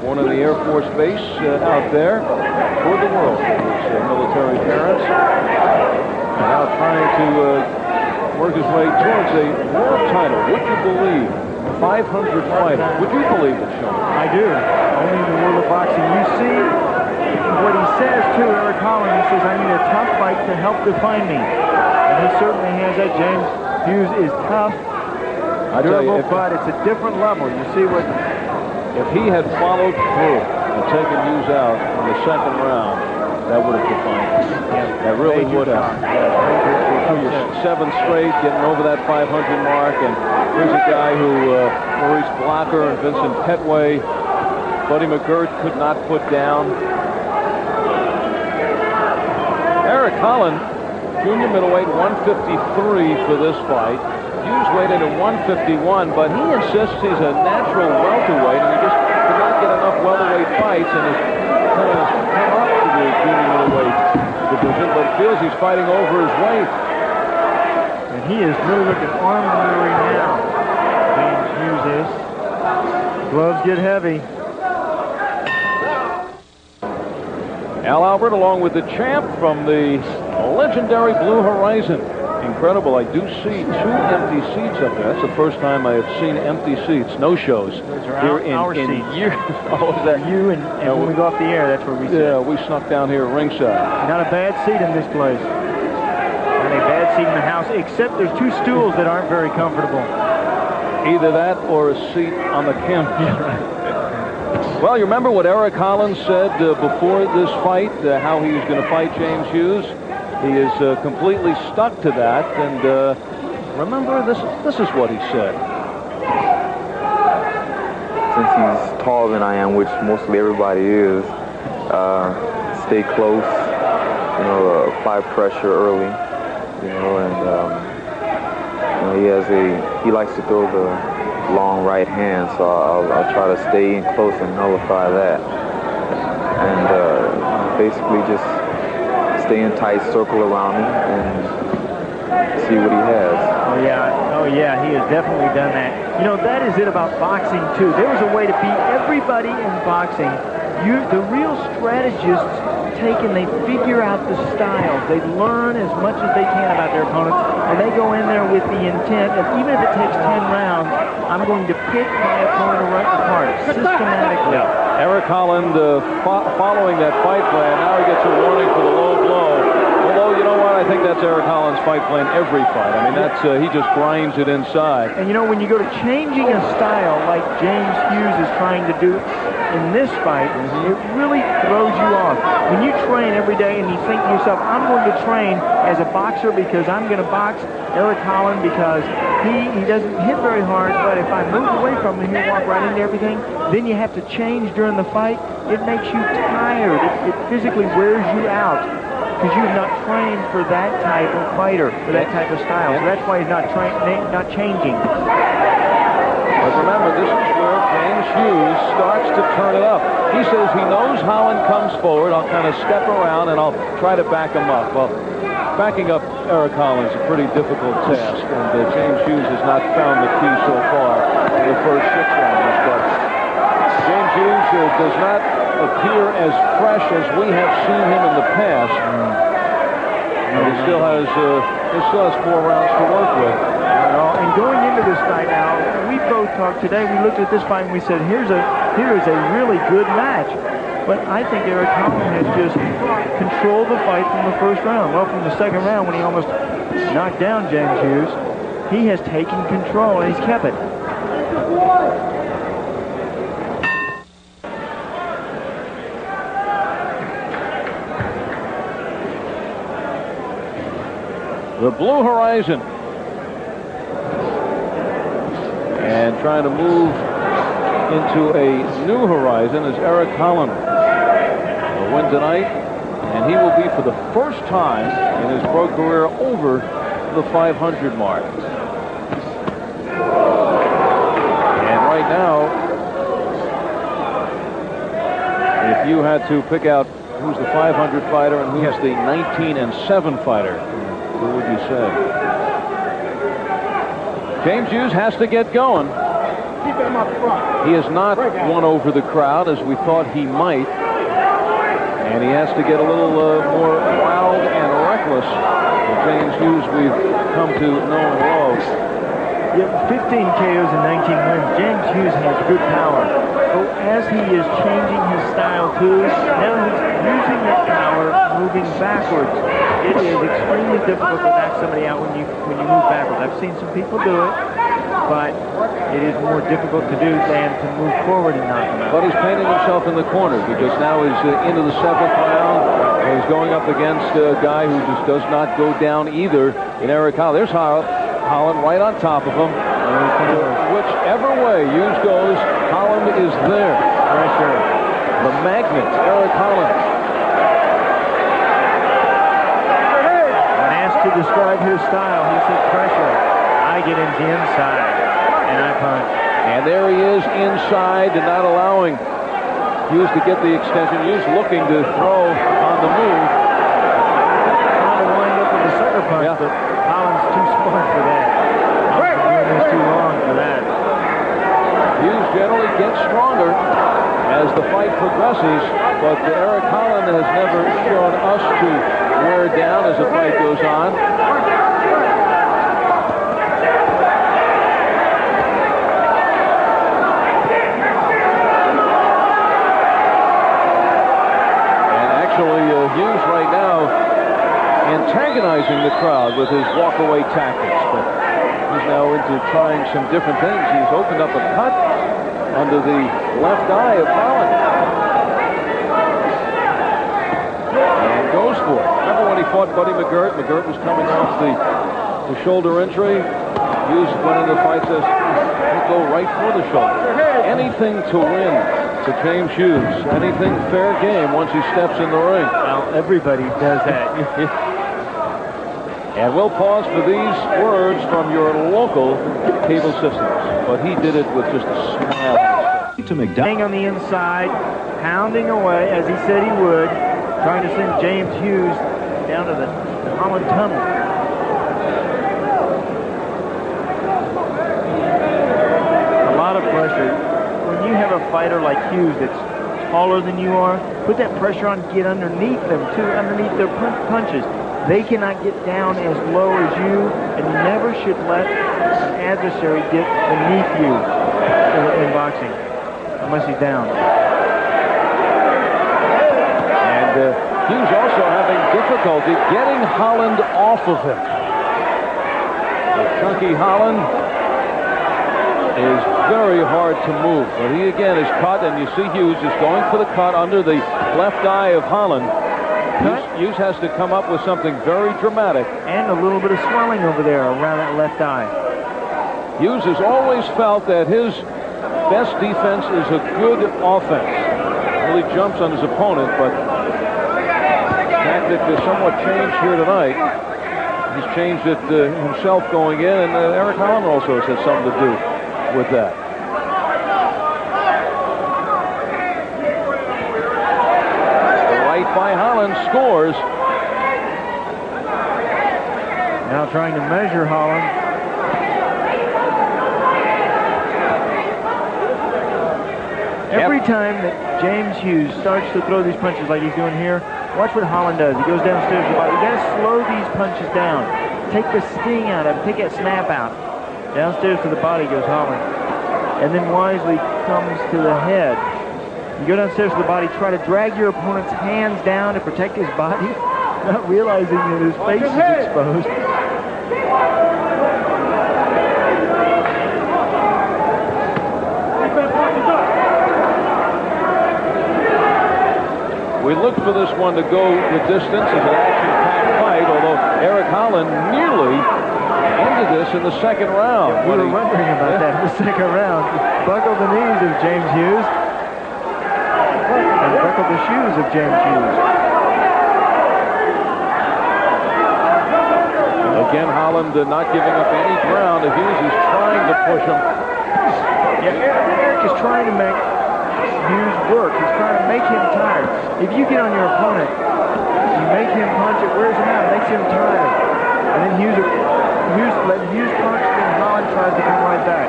born in the Air Force Base out there toward the world with his military parents. And now trying to work his way towards a world title. Would you believe? 500 fighter. Would you believe it, Sean? I do. Only in the world of boxing. You see what he says to Eric Holland. He says, I need a tough fight to help define me. And he certainly has that. James Hughes is tough, durable, but it's a different level. You see what... If he had followed through and taken Hughes out in the second round, that would have defined him. Yeah, that really would have. Yeah. 7 straight, getting over that 500 mark, and here's a guy who Maurice Blocker and Vincent Petway, Buddy McGirt could not put down. Eric Holland, junior middleweight, 153 for this fight. Hughes weighed in at 151, but he insists he's a natural welterweight, and he just could not get enough welterweight fights, and has come up to the junior middleweight division, but feels he's fighting over his weight. And he is really looking arm weary now. James Hughes is. Gloves get heavy. Al Albert, along with the champ from the legendary Blue Horizon. Incredible. I do see 2 empty seats up there. That's the first time I have seen empty seats. No shows here in years. Oh, is that you? And when we go off the air, that's where we sit. Yeah, we snuck down here at ringside. Not a bad seat in this place. Not a bad seat in the house, except there's 2 stools that aren't very comfortable. Either that or a seat on the canvas. Well, you remember what Eric Holland said before this fight, how he was going to fight James Hughes? He is completely stuck to that, and remember, this is what he said. Since he's taller than I am, which mostly everybody is, stay close, you know, apply pressure early, you know, and you know, he likes to throw the long right hand, so I'll try to stay in close and nullify that, and basically just stay in tight circle around him and see what he has. Oh yeah, he has definitely done that. You know, that is it about boxing too. There was a way to beat everybody in boxing. The real strategists take and they figure out the styles. They learn as much as they can about their opponents, and they go in there with the intent of, even if it takes 10 rounds, I'm going to pick my opponent apart systematically. Yeah. Eric Holland following that fight plan. Now he gets a warning for the low blow. Although, you know what? I think that's Eric Holland's fight plan every fight. I mean, that's he just grinds it inside. And, you know, when you go to changing a style like James Hughes is trying to do in this fight, it really throws you off. When you train every day and you think to yourself, I'm going to train as a boxer because I'm going to box Eric Holland because he doesn't hit very hard, but if I move away from him, he'll walk right into everything. Then you have to change during the fight. It makes you tired. It physically wears you out because you've not trained for that type of fighter, for that type of style. So that's why he's not changing. But remember, this is where James Hughes starts to turn it up. He says he knows Holland comes forward. I'll kind of step around and I'll try to back him up. Well, backing up Eric Holland is a pretty difficult task, and James Hughes has not found the key so far in the first 6 rounds. But James Hughes does not appear as fresh as we have seen him in the past. And he still has 4 rounds to work with. And going into this fight now, we both talked today. We looked at this fight and we said, here is a really good match. But I think Eric Holland has just controlled the fight from the first round. Well, from the second round when he almost knocked down James Hughes, he has taken control and he's kept it. The Blue Horizon. And trying to move into a new horizon is Eric Holland. Will win tonight, and he will be for the first time in his pro career over the 500 mark. And right now, if you had to pick out who's the 500 fighter and who's the 19-7 fighter, who would you say? James Hughes has to get going. He has not won over the crowd as we thought he might. And he has to get a little more wild and reckless. The James Hughes we've come to know and love. Yeah, 15 KOs and 19 wins. James Hughes has good power. But as he is changing his style too, now he's using that power moving backwards. It is extremely difficult to knock somebody out when you move backwards. I've seen some people do it, but it is more difficult to do than to move forward and knock them out. But he's painting himself in the corner because now he's into the 7th round. He's going up against a guy who just does not go down either in Eric Holland. There's Holland right on top of him. Whichever way Hughes goes, Holland is there. Pressure. The magnet, Eric Holland. When asked to describe his style, he said pressure. I get into the inside, and I punch. And there he is inside and not allowing Hughes to get the extension. Hughes looking to throw on the move. Trying to wind up with a sucker punch, but Holland's too smart for that. Holland's too long for that. Hughes generally gets stronger as the fight progresses, but Eric Holland has never shown us to wear down as the fight goes on. Hughes right now antagonizing the crowd with his walkaway tactics, but he's now into trying some different things. He's opened up a cut under the left eye of Holland and goes for it. Remember when he fought Buddy McGirt? McGirt was coming off the shoulder injury. Hughes went into the fight, says he'll go right for the shoulder. Anything to win to James Hughes. Anything fair game once he steps in the ring. Well, everybody does that. And we'll pause for these words from your local cable systems. But he did it with just a smile. To McDonald on the inside, pounding away as he said he would, trying to send James Hughes down to the Holland tunnel. A lot of pressure. When you have a fighter like Hughes that's taller than you are, put that pressure on, get underneath them too, underneath their punches. They cannot get down as low as you, and you never should let an adversary get beneath you in boxing, unless he's down. And Hughes also having difficulty getting Holland off of him. The chunky Holland is very hard to move, but he again is cut, and you see Hughes is going for the cut under the left eye of Holland. Hughes has to come up with something very dramatic. And a little bit of swelling over there around that left eye. Hughes has always felt that his best defense is a good offense. Really jumps on his opponent, but tactic has somewhat changed here tonight. He's changed it himself going in, and Eric Holland also has had something to do with that. Right by Holland scores. Now trying to measure Holland. Every time that James Hughes starts to throw these punches like he's doing here, watch what Holland does. He goes downstairs to the body. You got to slow these punches down. Take the sting out of them. Take that snap out. Downstairs to the body goes Holland. And then wisely comes to the head. You go downstairs to the body, try to drag your opponent's hands down to protect his body, not realizing that his face is exposed. We look for this one to go the distance as an action-packed fight, although Eric Holland nearly ended this in the second round. We were wondering about that in the second round. Buckled the knees of James Hughes. And buckled the shoes of James Hughes. Again, Holland not giving up any ground. Hughes is trying to push him. Yeah, Eric is trying to make Hughes work. He's trying to make him tired. If you get on your opponent, you make him punch, it wears him out, it makes him tired. And then Hughes punches, and Holland tries to come right back.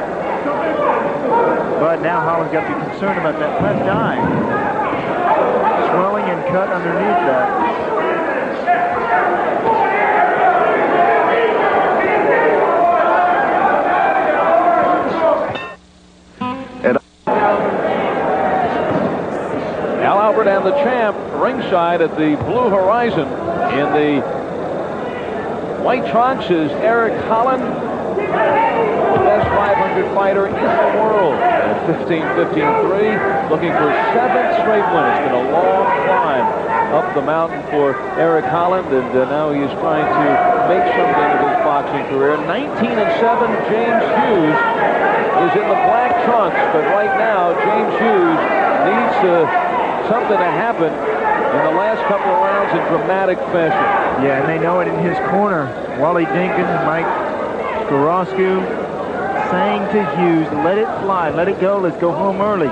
But now Holland's got to be concerned about that left eye. Swelling and cut underneath that. Al Albert and the champ ringside at the Blue Horizon. In the white trunks is Eric Holland, the best 500 fighter in the world at 15-15-3, looking for 7 straight wins. It's been a long climb up the mountain for Eric Holland, and now he is trying to make something of his boxing career. 19-7, James Hughes is in the black trunks, but right now James Hughes needs something to happen in the last couple of rounds in dramatic fashion. Yeah, and they know it in his corner. Wally Dinkins, Mike Skorosku saying to Hughes, let it fly, let it go, let's go home early.